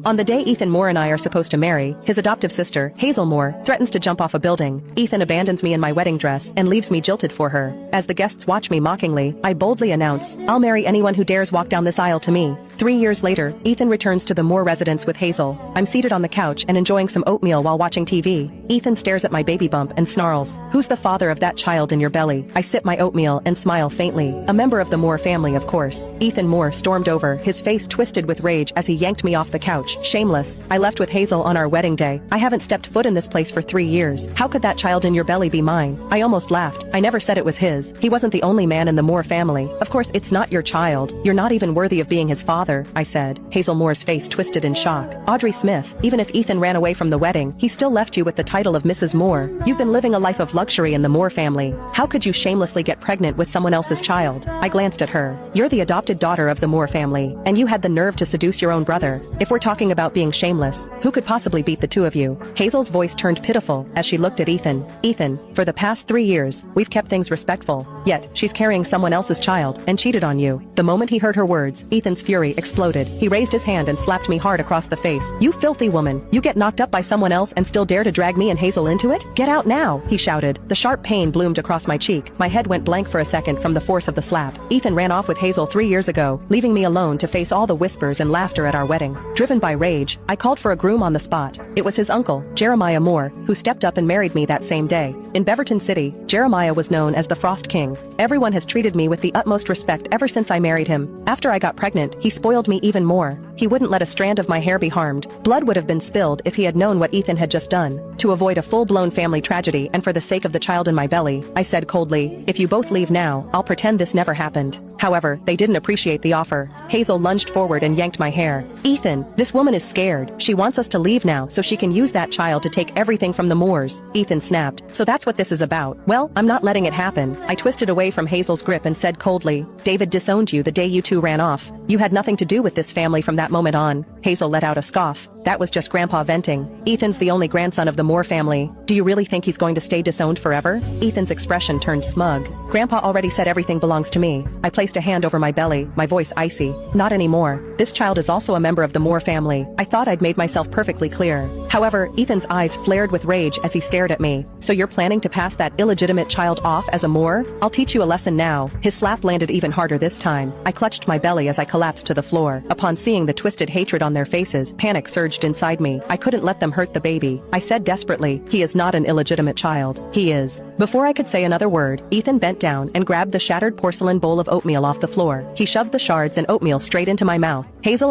On the day Ethan Moore and I are supposed to marry, his adoptive sister, Hazel Moore, threatens to jump off a building. Ethan abandons me in my wedding dress and leaves me jilted for her. As the guests watch me mockingly, I boldly announce, "I'll marry anyone who dares walk down this aisle to me." 3 years later, Ethan returns to the Moore residence with Hazel. I'm seated on the couch and enjoying some oatmeal while watching TV. Ethan stares at my baby bump and snarls, "Who's the father of that child in your belly?" I sip my oatmeal and smile faintly. A member of the Moore family, of course. Ethan Moore stormed over, his face twisted with rage as he yanked me off the couch. Shameless. I left with Hazel on our wedding day. I haven't stepped foot in this place for 3 years. How could that child in your belly be mine? I almost laughed. I never said it was his. He wasn't the only man in the Moore family. Of course it's not your child. You're not even worthy of being his father, I said. Hazel Moore's face twisted in shock. Audrey Smith, even if Ethan ran away from the wedding, he still left you with the title of Mrs. Moore. You've been living a life of luxury in the Moore family. How could you shamelessly get pregnant with someone else's child? I glanced at her. You're the adopted daughter of the Moore family, and you had the nerve to seduce your own brother. If we're talking about being shameless, who could possibly beat the two of you? Hazel's voice turned pitiful as she looked at Ethan. Ethan, for the past 3 years, we've kept things respectful. Yet, she's carrying someone else's child and cheated on you. The moment he heard her words, Ethan's fury exploded. He raised his hand and slapped me hard across the face. "You filthy woman! You get knocked up by someone else and still dare to drag me and Hazel into it? Get out now!" he shouted. The sharp pain bloomed across my cheek. My head went blank for a second from the force of the slap. Ethan ran off with Hazel 3 years ago, leaving me alone to face all the whispers and laughter at our wedding. Driven by rage, I called for a groom on the spot. It was his uncle, Jeremiah Moore, who stepped up and married me that same day. In Beaverton City, Jeremiah was known as the Frost King. Everyone has treated me with the utmost respect ever since I married him. After I got pregnant, he spoiled me even more. He wouldn't let a strand of my hair be harmed. Blood would have been spilled if he had known what Ethan had just done. To avoid a full-blown family tragedy and for the sake of the child in my belly, I said coldly, "If you both leave now, I'll pretend this never happened." However, they didn't appreciate the offer. Hazel lunged forward and yanked my hair. "Ethan, this woman is scared. She wants us to leave now so she can use that child to take everything from the Moores." Ethan snapped. "So that's what this is about. Well, I'm not letting it happen." I twisted away from Hazel's grip and said coldly, "David disowned you the day you two ran off. You had nothing to do with this family from that moment on." Hazel let out a scoff. "That was just Grandpa venting. Ethan's the only grandson of the Moore family. Do you really think he's going to stay disowned forever?" Ethan's expression turned smug. "Grandpa already said everything belongs to me." I placed a hand over my belly, my voice icy. "Not anymore. This child is also a member of the Moore family." I thought I'd made myself perfectly clear. However, Ethan's eyes flared with rage as he stared at me. "So you're planning to pass that illegitimate child off as a Moore? I'll teach you a lesson now." His slap landed even harder this time. I clutched my belly as I collapsed to the floor. Upon seeing the twisted hatred on their faces, panic surged inside me. I couldn't let them hurt the baby. I said desperately, "He is not an illegitimate child. He is." Before I could say another word, Ethan bent down and grabbed the shattered porcelain bowl of oatmeal off the floor. He shoved the shards and oatmeal straight into my mouth. Hazel and